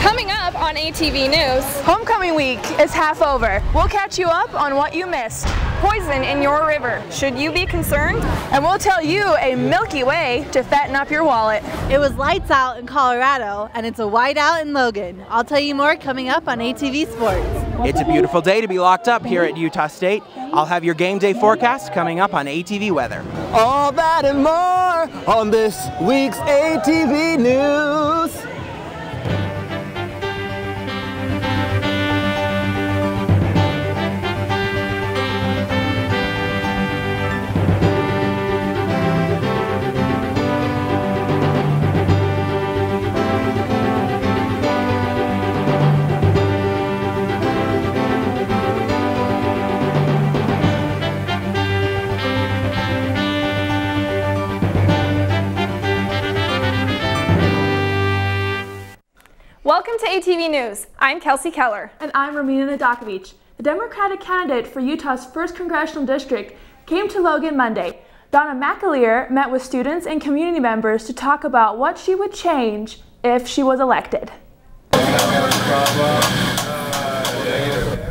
Coming up on ATV News, Homecoming week is half over. We'll catch you up on what you missed. poison in your river. Should you be concerned? And we'll tell you a Milky Way to fatten up your wallet. It was lights out in Colorado, and it's a whiteout in Logan. I'll tell you more coming up on ATV Sports. It's a beautiful day to be locked up here at Utah State. I'll have your game day forecast coming up on ATV Weather. All that and more on this week's ATV News. Welcome to ATV News. I'm Kelsey Keller. And I'm Romina Nadakovich. The Democratic candidate for Utah's 1st Congressional District came to Logan Monday. Donna McAleer met with students and community members to talk about what she would change if she was elected.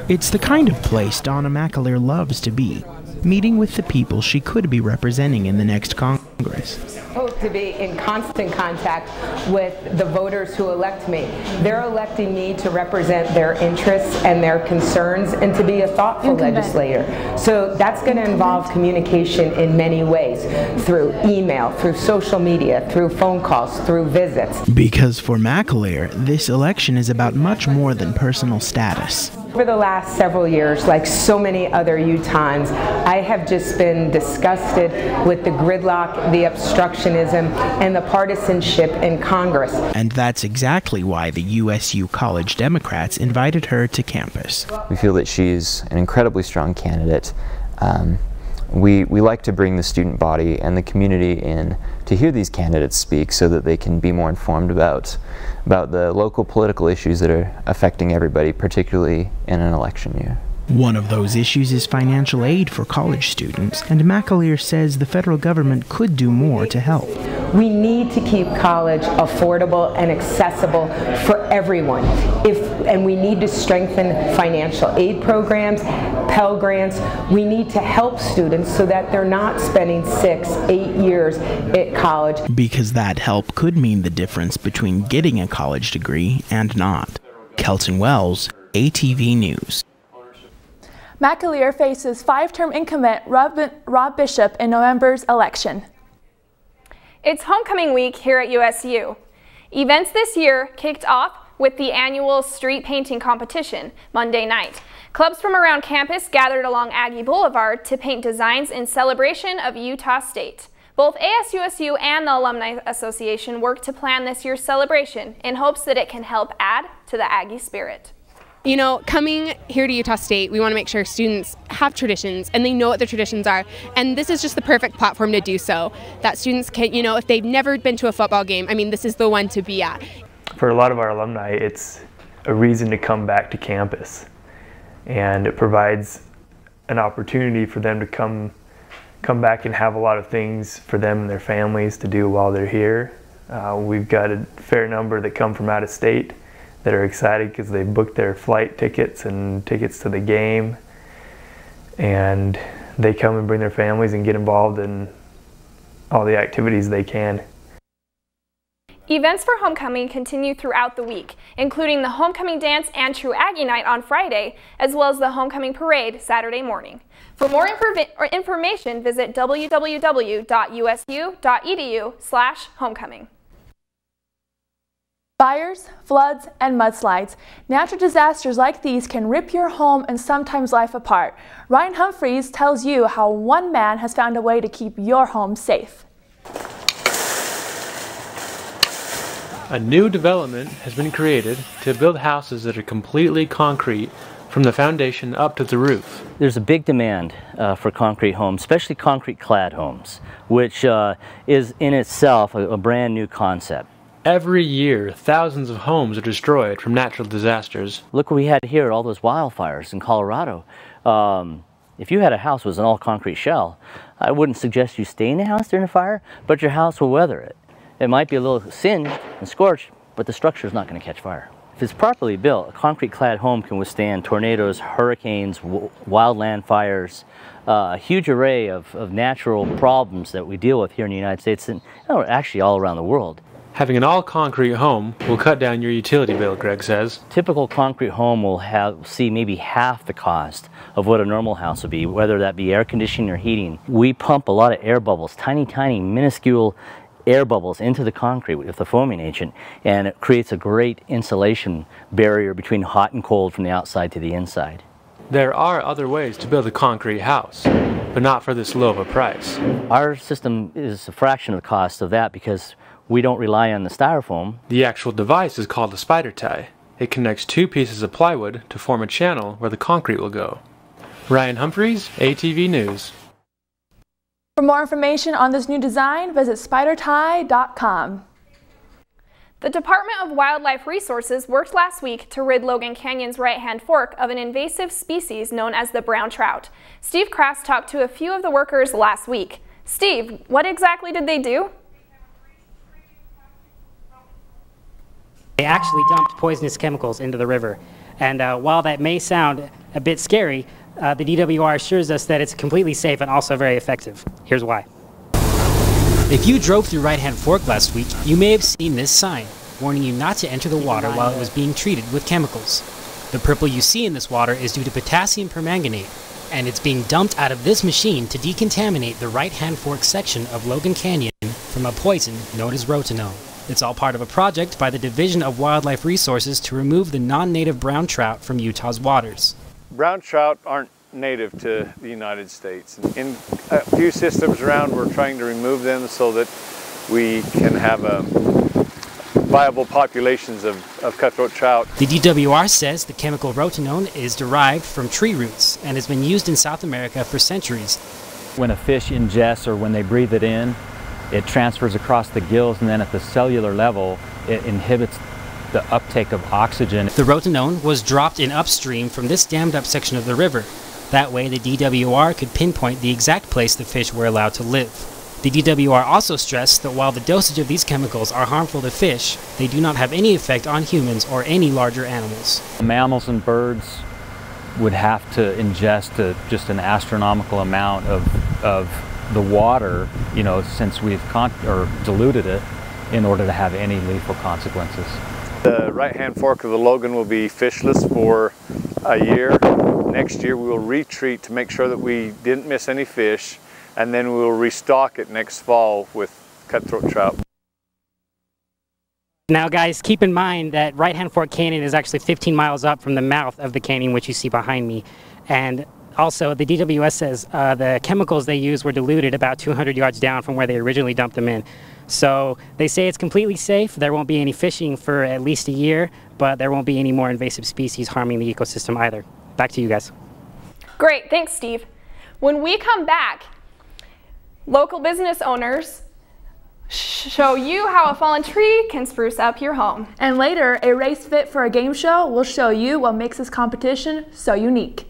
It's the kind of place Donna McAleer loves to be, meeting with the people she could be representing in the next Congress. Hope to be in constant contact with the voters who elect me. They're electing me to represent their interests and their concerns and to be a thoughtful legislator. So that's going to involve communication in many ways, through email, through social media, through phone calls, through visits. Because for McAleer, this election is about much more than personal status. Over the last several years, like so many other Utahns, I have just been disgusted with the gridlock, the obstructionism, and the partisanship in Congress. And that's exactly why the USU College Democrats invited her to campus. We feel that she's an incredibly strong candidate. We like to bring the student body and the community in to hear these candidates speak so that they can be more informed about the local political issues that are affecting everybody, particularly in an election year. One of those issues is financial aid for college students, and McAleer says the federal government could do more to help. We need to keep college affordable and accessible for everyone. And we need to strengthen financial aid programs, Pell Grants. We need to help students so that they're not spending 6-8 years at college. Because that help could mean the difference between getting a college degree and not. Kelton Wells, ATV News. McAleer faces 5-term incumbent Rob Bishop in November's election. It's homecoming week here at USU. Events this year kicked off with the annual street painting competition Monday night. Clubs from around campus gathered along Aggie Boulevard to paint designs in celebration of Utah State. Both ASUSU and the Alumni Association worked to plan this year's celebration in hopes that it can help add to the Aggie spirit. You know, coming here to Utah State, we want to make sure students have traditions and they know what their traditions are. And this is just the perfect platform to do so. That students can, you know, if they've never been to a football game, I mean, this is the one to be at. For a lot of our alumni, it's a reason to come back to campus. And it provides an opportunity for them to come back and have a lot of things for them and their families to do while they're here. We've got a fair number that come from out of state that are excited because they booked their flight tickets and tickets to the game, and they come and bring their families and get involved in all the activities they can. Events for homecoming continue throughout the week, including the homecoming dance and True Aggie Night on Friday, as well as the homecoming parade Saturday morning. For more information, visit www.usu.edu/homecoming. Fires, floods, and mudslides. Natural disasters like these can rip your home and sometimes life apart. Ryan Humphreys tells you how one man has found a way to keep your home safe. A new development has been created to build houses that are completely concrete from the foundation up to the roof. There's a big demand for concrete homes, especially concrete clad homes, which is in itself a brand new concept. Every year, thousands of homes are destroyed from natural disasters. Look what we had here, all those wildfires in Colorado. If you had a house that was an all concrete shell, I wouldn't suggest you stay in the house during a fire, but your house will weather it. It might be a little singed and scorched, but the structure is not going to catch fire. If it's properly built, a concrete-clad home can withstand tornadoes, hurricanes, wildland fires, a huge array of natural problems that we deal with here in the United States and actually all around the world. Having an all-concrete home will cut down your utility bill, Greg says. Typical concrete home will see maybe half the cost of what a normal house would be, whether that be air conditioning or heating. We pump a lot of air bubbles, tiny, minuscule air bubbles into the concrete with the foaming agent, and it creates a great insulation barrier between hot and cold from the outside to the inside. There are other ways to build a concrete house, but not for this low of a price. Our system is a fraction of the cost of that because we don't rely on the styrofoam. The actual device is called a spider tie. It connects two pieces of plywood to form a channel where the concrete will go. Ryan Humphreys, ATV News. For more information on this new design, visit spidertie.com. The Department of Wildlife Resources worked last week to rid Logan Canyon's right-hand fork of an invasive species known as the brown trout. Steve Crass talked to a few of the workers last week. Steve, what exactly did they do? They actually dumped poisonous chemicals into the river. And while that may sound a bit scary, the DWR assures us that it's completely safe and also very effective. Here's why. If you drove through Right-Hand Fork last week, you may have seen this sign, warning you not to enter the water while it was being treated with chemicals. The purple you see in this water is due to potassium permanganate, and it's being dumped out of this machine to decontaminate the Right-Hand Fork section of Logan Canyon from a poison known as rotenone. It's all part of a project by the Division of Wildlife Resources to remove the non-native brown trout from Utah's waters. Brown trout aren't native to the United States. In a few systems around, we're trying to remove them so that we can have viable populations of cutthroat trout. The DWR says the chemical rotenone is derived from tree roots and has been used in South America for centuries. When a fish ingests or when they breathe it in, it transfers across the gills, and then at the cellular level, it inhibits the uptake of oxygen. The rotenone was dropped in upstream from this dammed up section of the river. That way the DWR could pinpoint the exact place the fish were allowed to live. The DWR also stressed that while the dosage of these chemicals are harmful to fish, they do not have any effect on humans or any larger animals. Mammals and birds would have to ingest just an astronomical amount of the water, since we've diluted it in order to have any lethal consequences. The right-hand fork of the Logan will be fishless for a year. Next year we will retreat to make sure that we didn't miss any fish, and then we will restock it next fall with cutthroat trout. Now guys, keep in mind that Right-Hand Fork Canyon is actually 15 miles up from the mouth of the canyon, which you see behind me. And also, the DWS says the chemicals they used were diluted about 200 yards down from where they originally dumped them in. So they say it's completely safe. There won't be any fishing for at least a year, but there won't be any more invasive species harming the ecosystem either. Back to you guys. Great, thanks Steve. When we come back, local business owners show you how a fallen tree can spruce up your home. And later, a race fit for a game show will show you what makes this competition so unique.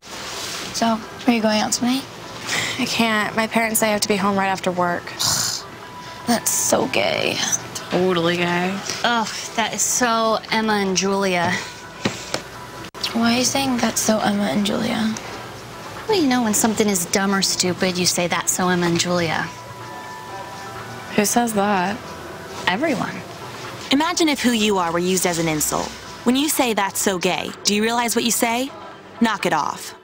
So, are you going out tonight? I can't. My parents say I have to be home right after work. That's so gay. Totally gay. Ugh, that is so Emma and Julia. Why are you saying that's so Emma and Julia? Well, you know, when something is dumb or stupid, you say that's so Emma and Julia. Who says that? Everyone. Imagine if who you are were used as an insult. When you say that's so gay, do you realize what you say? Knock it off.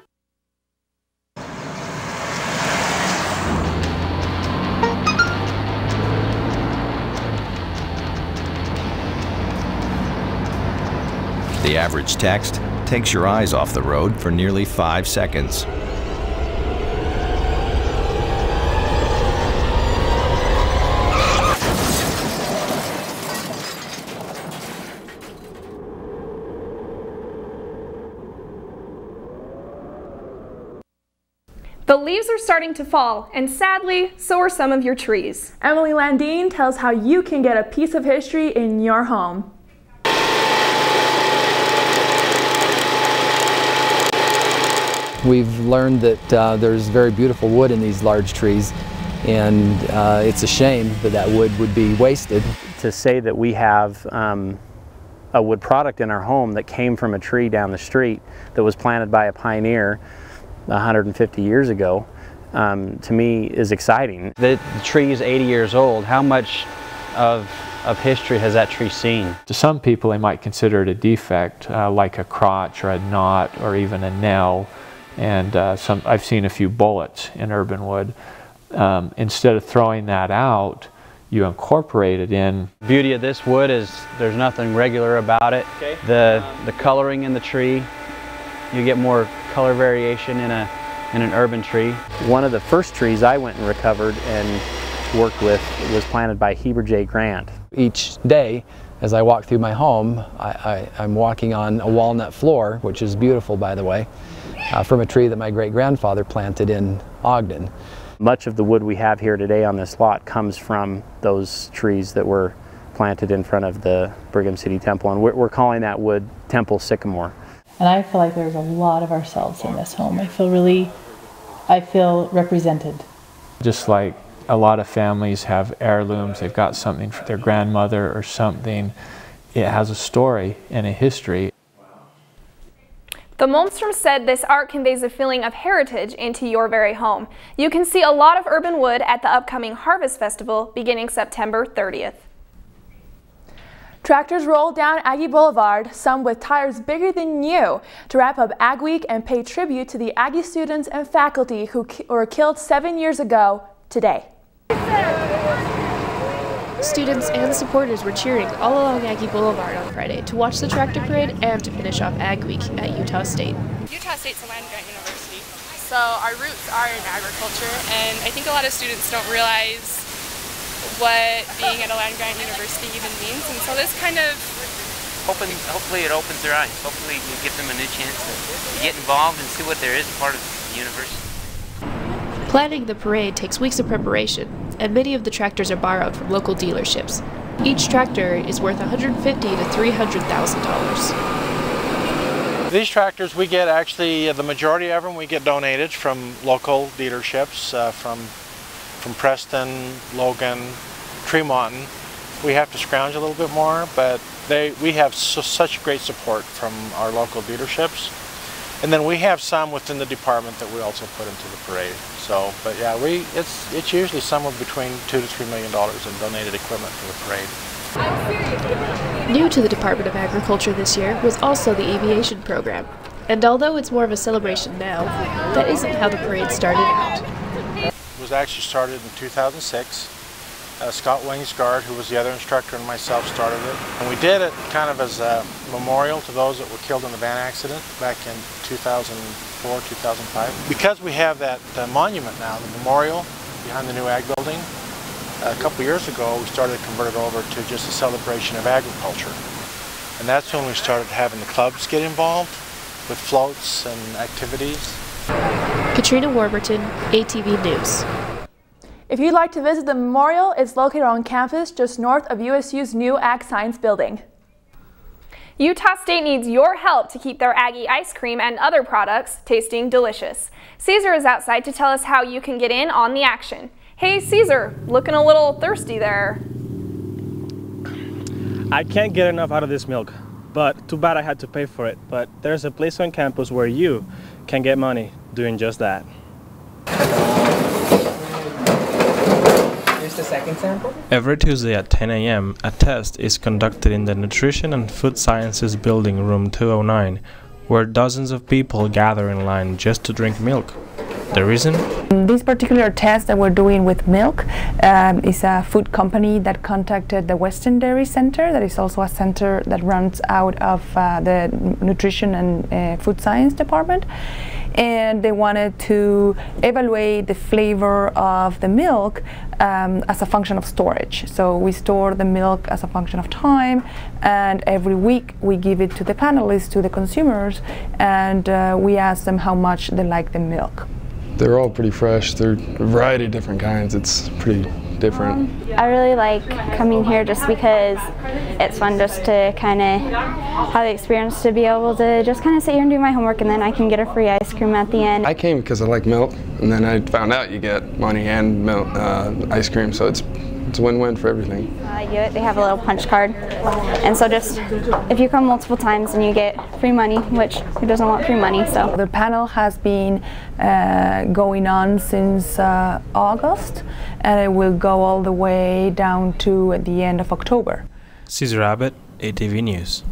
The average text takes your eyes off the road for nearly 5 seconds. The leaves are starting to fall, and sadly, so are some of your trees. Emily Landine tells how you can get a piece of history in your home. We've learned that there's very beautiful wood in these large trees, and it's a shame that that wood would be wasted. To say that we have a wood product in our home that came from a tree down the street that was planted by a pioneer 150 years ago, to me is exciting. The tree is 80 years old. How much of history has that tree seen? To some people, they might consider it a defect, like a crotch or a knot or even a nail. And I've seen a few bullets in urban wood. Instead of throwing that out, you incorporate it in. The beauty of this wood is there's nothing regular about it. Okay. The coloring in the tree, you get more color variation in an urban tree. One of the first trees I went and recovered and worked with was planted by Heber J. Grant. Each day, as I walk through my home, I'm walking on a walnut floor, which is beautiful, by the way, from a tree that my great-grandfather planted in Ogden. Much of the wood we have here today on this lot comes from those trees that were planted in front of the Brigham City Temple, and we're calling that wood Temple Sycamore. And I feel like there's a lot of ourselves in this home. I feel represented. Just like a lot of families have heirlooms, they've got something for their grandmother or something. It has a story and a history. The Malmstrom said this art conveys a feeling of heritage into your very home. You can see a lot of urban wood at the upcoming Harvest Festival beginning September 30th. Tractors roll down Aggie Boulevard, some with tires bigger than you, to wrap up Ag Week and pay tribute to the Aggie students and faculty who were killed 7 years ago today. Students and supporters were cheering all along Aggie Boulevard on Friday to watch the tractor parade and to finish off Ag Week at Utah State. Utah State's a land-grant university, so our roots are in agriculture, and I think a lot of students don't realize what being at a land-grant university even means, and so this kind of... Hopefully it opens their eyes. Hopefully you give them a new chance to get involved and see what there is part of the university. Planning the parade takes weeks of preparation, and many of the tractors are borrowed from local dealerships. Each tractor is worth $150,000 to $300,000. These tractors we get actually, the majority of them we get donated from local dealerships, from Preston, Logan, Tremont. We have to scrounge a little bit more, but we have such great support from our local dealerships. And then we have some within the department that we also put into the parade. So, but yeah, it's usually somewhere between $2 to $3 million in donated equipment for the parade. New to the Department of Agriculture this year was also the aviation program. And although it's more of a celebration now, that isn't how the parade started out. It was actually started in 2006. Scott Wingsgard, who was the other instructor, and myself started it. And we did it kind of as a memorial to those that were killed in the van accident back in 2004, 2005. Because we have that monument now, the memorial behind the new ag building, a couple years ago we started to convert it over to just a celebration of agriculture. And that's when we started having the clubs get involved with floats and activities. Katrina Warburton, ATV News. If you'd like to visit the memorial, it's located on campus just north of USU's new Ag Science building. Utah State needs your help to keep their Aggie ice cream and other products tasting delicious. Caesar is outside to tell us how you can get in on the action. Hey Caesar, looking a little thirsty there. I can't get enough out of this milk, but too bad I had to pay for it. But there's a place on campus where you can get money doing just that. The second sample? Every Tuesday at 10 a.m., a test is conducted in the Nutrition and Food Sciences Building, room 209, where dozens of people gather in line just to drink milk. The reason? This particular test that we're doing with milk is a food company that contacted the Western Dairy Center, that is also a center that runs out of the Nutrition and Food Science Department. And they wanted to evaluate the flavor of the milk as a function of storage. So we store the milk as a function of time, and every week we give it to the panelists, to the consumers, and we ask them how much they like the milk. They're all pretty fresh. They're a variety of different kinds. It's pretty different. I really like coming here just because it's fun just to kind of have the experience to be able to just kind of sit here and do my homework, and then I can get a free ice cream at the end. I came because I like milk, and then I found out you get money and milk, ice cream, so it's it's a win-win for everything. They have a little punch card, and so just if you come multiple times and you get free money, which who doesn't want free money? So the panel has been going on since August, and it will go all the way down to the end of October. Cesar Abbott, ATV News.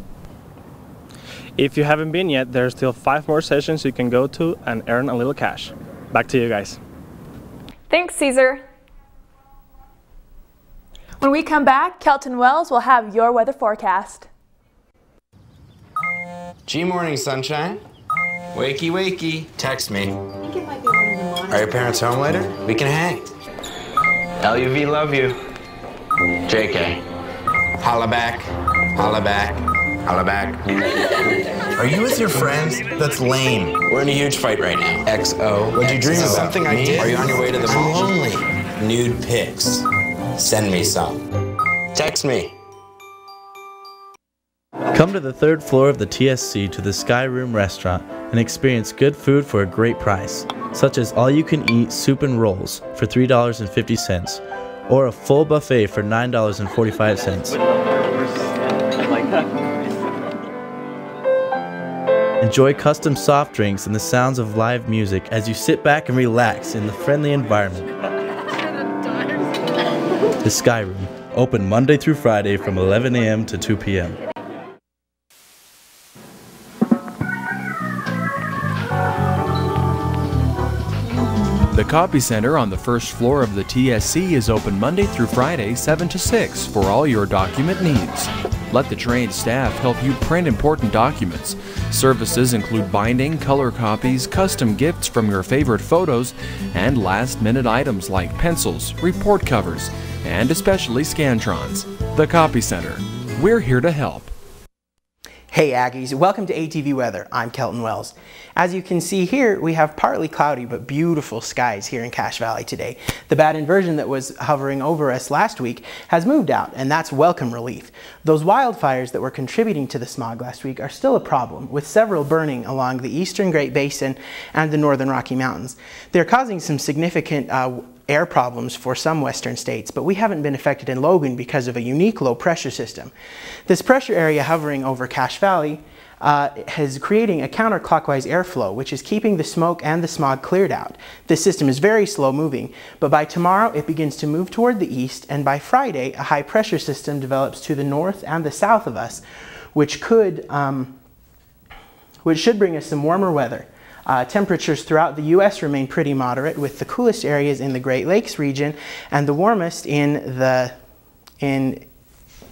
If you haven't been yet, there's still 5 more sessions you can go to and earn a little cash. Back to you guys. Thanks, Caesar. When we come back, Kelton Wells will have your weather forecast. G-morning, sunshine. Wakey, wakey. Text me. Are your parents home later? We can hang. LUV, love you. JK. Holla back. Holla back. Holla back. Are you with your friends? That's lame. We're in a huge fight right now. XO. What'd you dream about? Something I did. Are you on your way to the mall? I'm lonely. Nude pics. Send me some. Text me. Come to the 3rd floor of the TSC to the Sky Room restaurant and experience good food for a great price, such as all-you-can-eat soup and rolls for $3.50 or a full buffet for $9.45. Enjoy custom soft drinks and the sounds of live music as you sit back and relax in the friendly environment. The Sky Room, open Monday through Friday from 11 a.m. to 2 p.m. The Copy Center on the 1st floor of the TSC is open Monday through Friday, 7 to 6 for all your document needs. Let the trained staff help you print important documents. Services include binding, color copies, custom gifts from your favorite photos, and last-minute items like pencils, report covers, and especially Scantrons. The Copy Center. We're here to help. Hey Aggies, welcome to ATV Weather. I'm Kelton Wells. As you can see here, we have partly cloudy but beautiful skies here in Cache Valley today. The bad inversion that was hovering over us last week has moved out, and that's welcome relief. Those wildfires that were contributing to the smog last week are still a problem, with several burning along the eastern Great Basin and the northern Rocky Mountains. They're causing some significant air problems for some western states, but we haven't been affected in Logan because of a unique low pressure system. This pressure area hovering over Cache Valley is creating a counterclockwise airflow, which is keeping the smoke and the smog cleared out. This system is very slow moving, but by tomorrow it begins to move toward the east, and by Friday a high pressure system develops to the north and the south of us, which should bring us some warmer weather. Temperatures throughout the U.S. remain pretty moderate, with the coolest areas in the Great Lakes region and the warmest in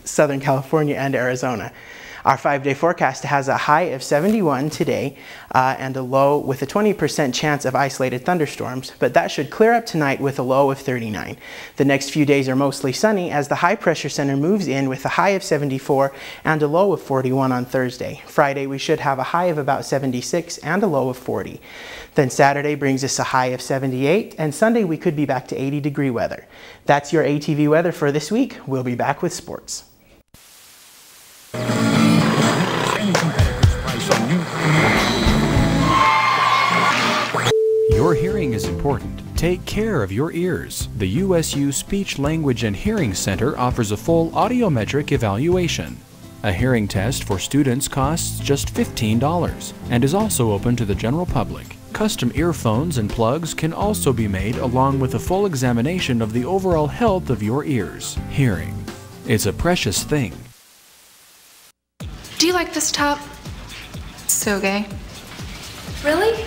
Southern California and Arizona. Our 5-day forecast has a high of 71 today and a low with a 20% chance of isolated thunderstorms, but that should clear up tonight with a low of 39. The next few days are mostly sunny as the high pressure center moves in with a high of 74 and a low of 41 on Thursday. Friday we should have a high of about 76 and a low of 40. Then Saturday brings us a high of 78, and Sunday we could be back to 80-degree weather. That's your ATV weather for this week. We'll be back with sports. Your hearing is important. Take care of your ears. The USU Speech, Language, and Hearing Center offers a full audiometric evaluation. A hearing test for students costs just $15 and is also open to the general public. Custom earphones and plugs can also be made along with a full examination of the overall health of your ears. Hearing. It's a precious thing. Do you like this top? It's so gay. Really?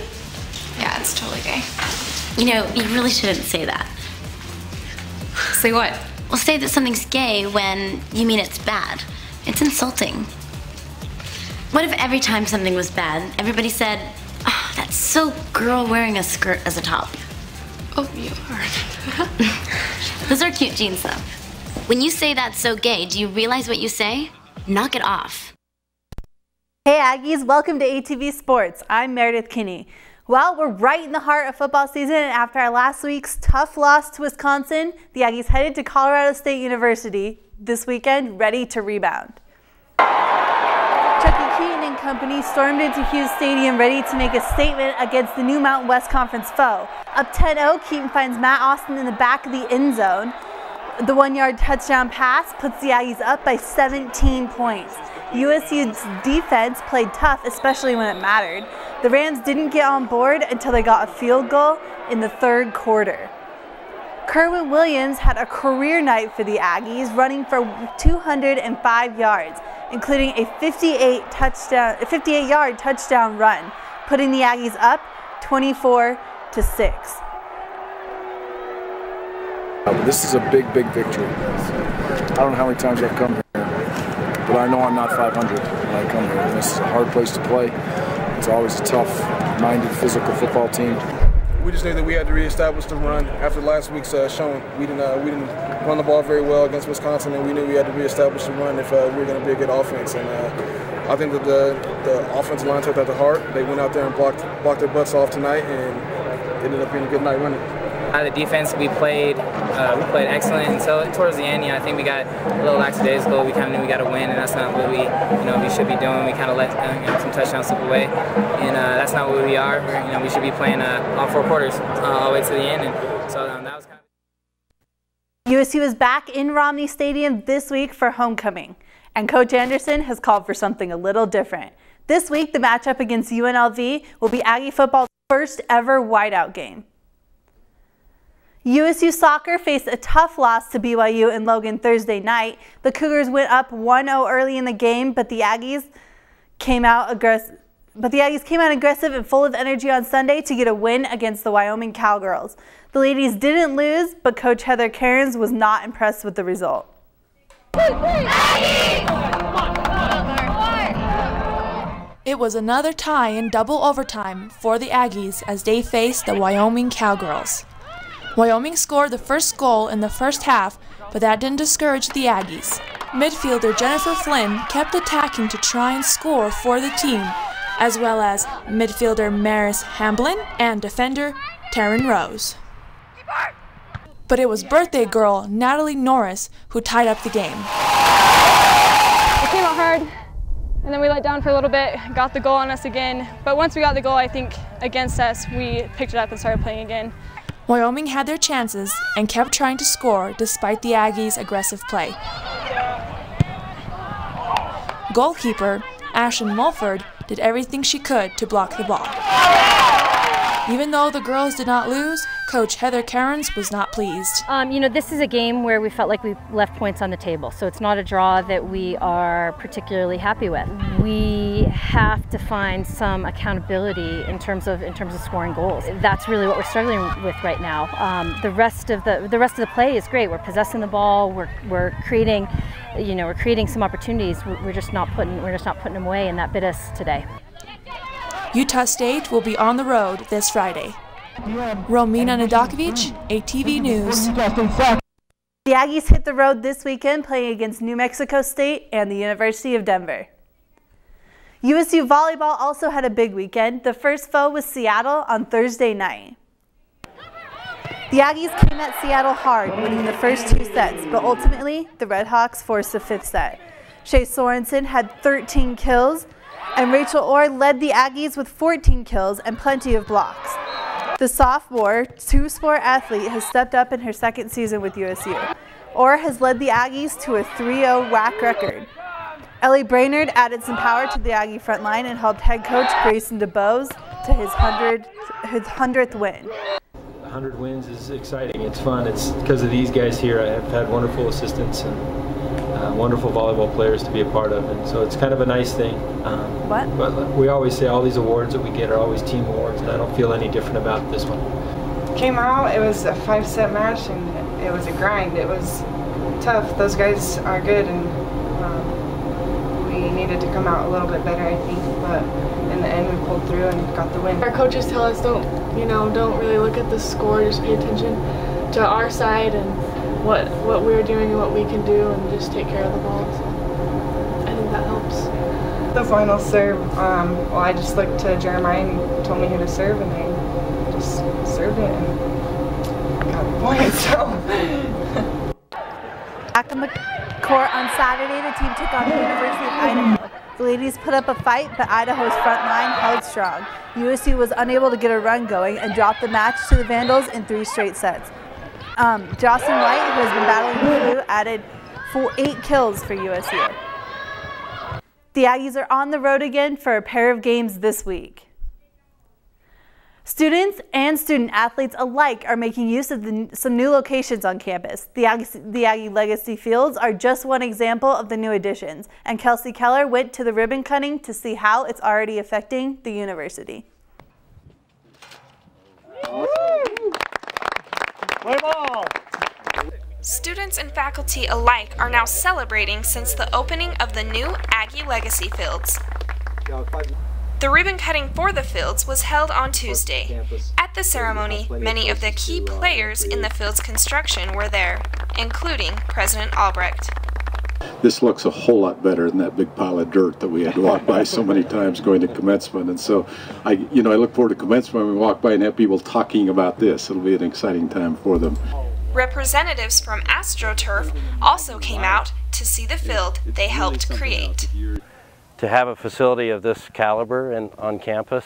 Yeah, it's totally gay. You know, you really shouldn't say that. Say what? Well, say that something's gay when you mean it's bad. It's insulting. What if every time something was bad, everybody said, "Oh, that's so girl wearing a skirt as a top"? Oh, you are. Those are cute jeans, though. When you say that's so gay, do you realize what you say? Knock it off. Hey Aggies, welcome to ATV Sports. I'm Meredith Kinney. Well, we're right in the heart of football season, and after our last week's tough loss to Wisconsin, the Aggies headed to Colorado State University this weekend, ready to rebound. Chucky Keaton and company stormed into Hughes Stadium ready to make a statement against the new Mountain West Conference foe. Up 10-0, Keaton finds Matt Austin in the back of the end zone. The 1-yard touchdown pass puts the Aggies up by 17 points. USU's defense played tough, especially when it mattered. The Rams didn't get on board until they got a field goal in the third quarter. Kerwin Williams had a career night for the Aggies, running for 205 yards, including a 58-yard touchdown run, putting the Aggies up 24-6. This is a big, big victory. I don't know how many times I've come here, but I know I'm not 500 when I come here. This is a hard place to play. It's always a tough-minded, physical football team. We just knew that we had to reestablish the run after last week's showing. We didn't run the ball very well against Wisconsin, and we knew we had to reestablish the run if we were going to be a good offense. And I think that the offensive line took that to heart. They went out there and blocked their butts off tonight, and ended up being a good night running. The defense, we played excellent until towards the end. I think we got a little lackadaisical. We kind of knew we got to win, and that's not what we should be doing. We kind of let some touchdowns slip away, and that's not what we are. We should be playing all 4 quarters all the way to the end, and so that was kind of. USU is back in Romney Stadium this week for homecoming, and Coach Anderson has called for something a little different. This week, the matchup against UNLV will be Aggie football's first ever whiteout game. USU soccer faced a tough loss to BYU in Logan Thursday night. The Cougars went up 1-0 early in the game, but the Aggies came out aggressive and full of energy on Sunday to get a win against the Wyoming Cowgirls. The ladies didn't lose, but Coach Heather Cairns was not impressed with the result. It was another tie in double overtime for the Aggies as they faced the Wyoming Cowgirls. Wyoming scored the first goal in the first half, but that didn't discourage the Aggies. Midfielder Jennifer Flynn kept attacking to try and score for the team, as well as midfielder Maris Hamblin and defender Taryn Rose. But it was birthday girl Natalie Norris who tied up the game. It came out hard, and then we let down for a little bit, got the goal on us again. But once we got the goal, I think, against us, we picked it up and started playing again. Wyoming had their chances and kept trying to score despite the Aggies' aggressive play. Goalkeeper Ashlyn Mulford did everything she could to block the ball. Even though the girls did not lose, Coach Heather Cairns was not pleased. This is a game where we felt like we left points on the table, so it's not a draw that we are particularly happy with. We have to find some accountability in terms of scoring goals. That's really what we're struggling with right now. The rest of the play is great. We're possessing the ball. We're creating, we're creating some opportunities. We're just not putting them away, and that bit us today. Utah State will be on the road this Friday. Romina Nadakovic, ATV News. The Aggies hit the road this weekend playing against New Mexico State and the University of Denver. USU volleyball also had a big weekend. The first foe was Seattle on Thursday night. The Aggies came at Seattle hard, winning the first 2 sets, but ultimately the Redhawks forced the 5th set. Shea Sorensen had 13 kills, and Rachel Orr led the Aggies with 14 kills and plenty of blocks. The sophomore, 2-sport athlete has stepped up in her 2nd season with USU. Orr has led the Aggies to a 3-0 WAC record. Ellie Brainerd added some power to the Aggie front line and helped head coach Grayson DeBose to his 100th win. 100 wins is exciting. It's fun. It's because of these guys here. I have had wonderful assistants and wonderful volleyball players to be a part of, and so it's kind of a nice thing. But we always say all these awards that we get are always team awards, and I don't feel any different about this one. Came out, it was a 5-set match, and it was a grind. It was tough. Those guys are good, and we needed to come out a little bit better, I think, but in the end we pulled through and got the win. Our coaches tell us don't really look at the score, just pay attention to our side and what we're doing and what we can do, and just take care of the ball. So I think that helps. The final serve, I just looked to Jeremiah and told me who to serve, and I just served it and got the point. So. Back on the court on Saturday, the team took on the University of Idaho. The ladies put up a fight, but Idaho's front line held strong. USU was unable to get a run going and dropped the match to the Vandals in 3 straight sets. Jocelyn White, who has been battling the flu, added 8 kills for USU. The Aggies are on the road again for a pair of games this week. Students and student athletes alike are making use of some new locations on campus. The Aggie Legacy Fields are just one example of the new additions, and Kelsey Keller went to the ribbon cutting to see how it's already affecting the university. Play ball! Students and faculty alike are now celebrating since the opening of the new Aggie Legacy Fields. The ribbon cutting for the fields was held on Tuesday. At the ceremony, many of the key players in the field's construction were there, including President Albrecht. This looks a whole lot better than that big pile of dirt that we had to walk by so many times going to commencement. And so I look forward to commencement when we walk by and have people talking about this. It'll be an exciting time for them. Representatives from AstroTurf also came out to see the field they helped create. To have a facility of this caliber on campus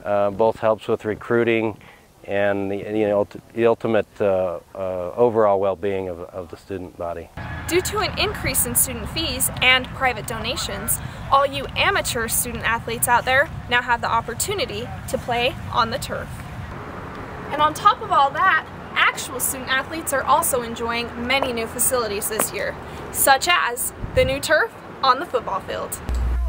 both helps with recruiting and the ultimate overall well-being of the student body. Due to an increase in student fees and private donations, all you amateur student athletes out there now have the opportunity to play on the turf. And on top of all that, actual student athletes are also enjoying many new facilities this year, such as the new turf on the football field.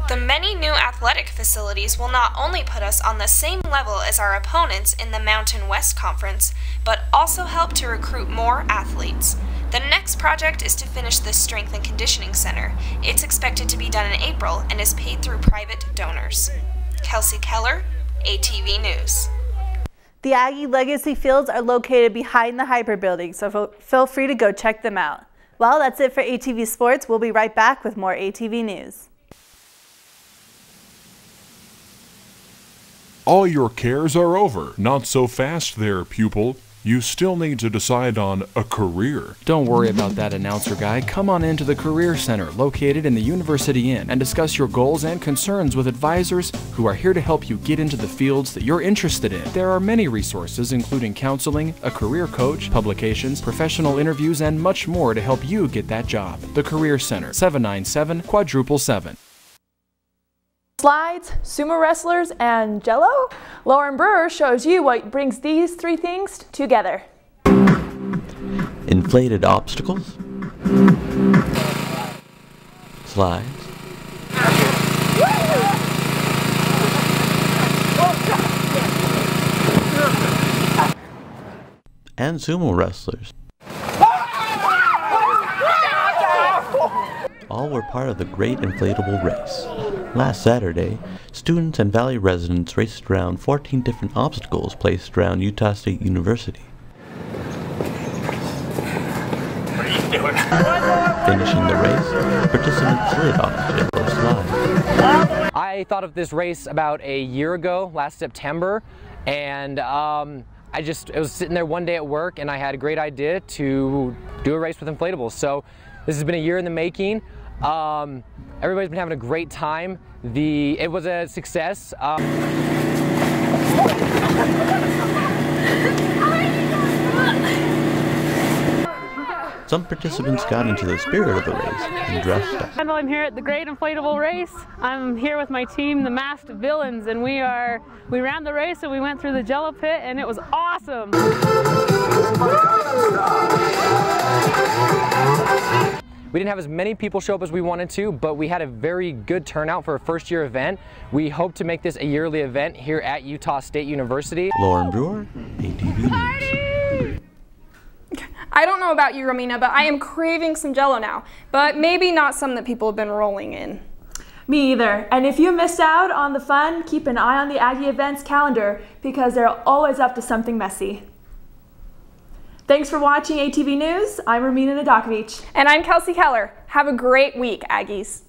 The many new athletic facilities will not only put us on the same level as our opponents in the Mountain West Conference, but also help to recruit more athletes. The next project is to finish the Strength and Conditioning Center. It's expected to be done in April and is paid through private donors. Kelsey Keller, ATV News. The Aggie Legacy Fields are located behind the Hyper Building, so feel free to go check them out. Well, that's it for ATV Sports. We'll be right back with more ATV News. All your cares are over. Not so fast there, pupil. You still need to decide on a career. Don't worry about that, announcer guy. Come on into the Career Center, located in the University Inn, and discuss your goals and concerns with advisors who are here to help you get into the fields that you're interested in. There are many resources, including counseling, a career coach, publications, professional interviews, and much more to help you get that job. The Career Center, 797-777. Slides, sumo wrestlers, and Jello? Lauren Brewer shows you what brings these 3 things together. Inflated obstacles, slides, and sumo wrestlers. All were part of the Great Inflatable Race. Last Saturday, students and Valley residents raced around 14 different obstacles placed around Utah State University. Finishing the race, participants slid off the Jello slide. I thought of this race about a year ago, last September, and I was sitting there one day at work and I had a great idea to do a race with inflatables. So this has been a year in the making. Everybody's been having a great time. It was a success. Some participants got into the spirit of the race and dressed up. I'm here at the Great Inflatable Race. I'm here with my team, the Masked Villains, and we ran the race and we went through the Jello pit and it was awesome. We didn't have as many people show up as we wanted to, but we had a very good turnout for a first-year event. We hope to make this a yearly event here at Utah State University. Lauren Brewer, ATV News. I don't know about you, Romina, but I am craving some Jello now, but maybe not some that people have been rolling in. Me either. And if you missed out on the fun, keep an eye on the Aggie events calendar because they're always up to something messy. Thanks for watching ATV News. I'm Romina Nadakovich. And I'm Kelsey Keller. Have a great week, Aggies.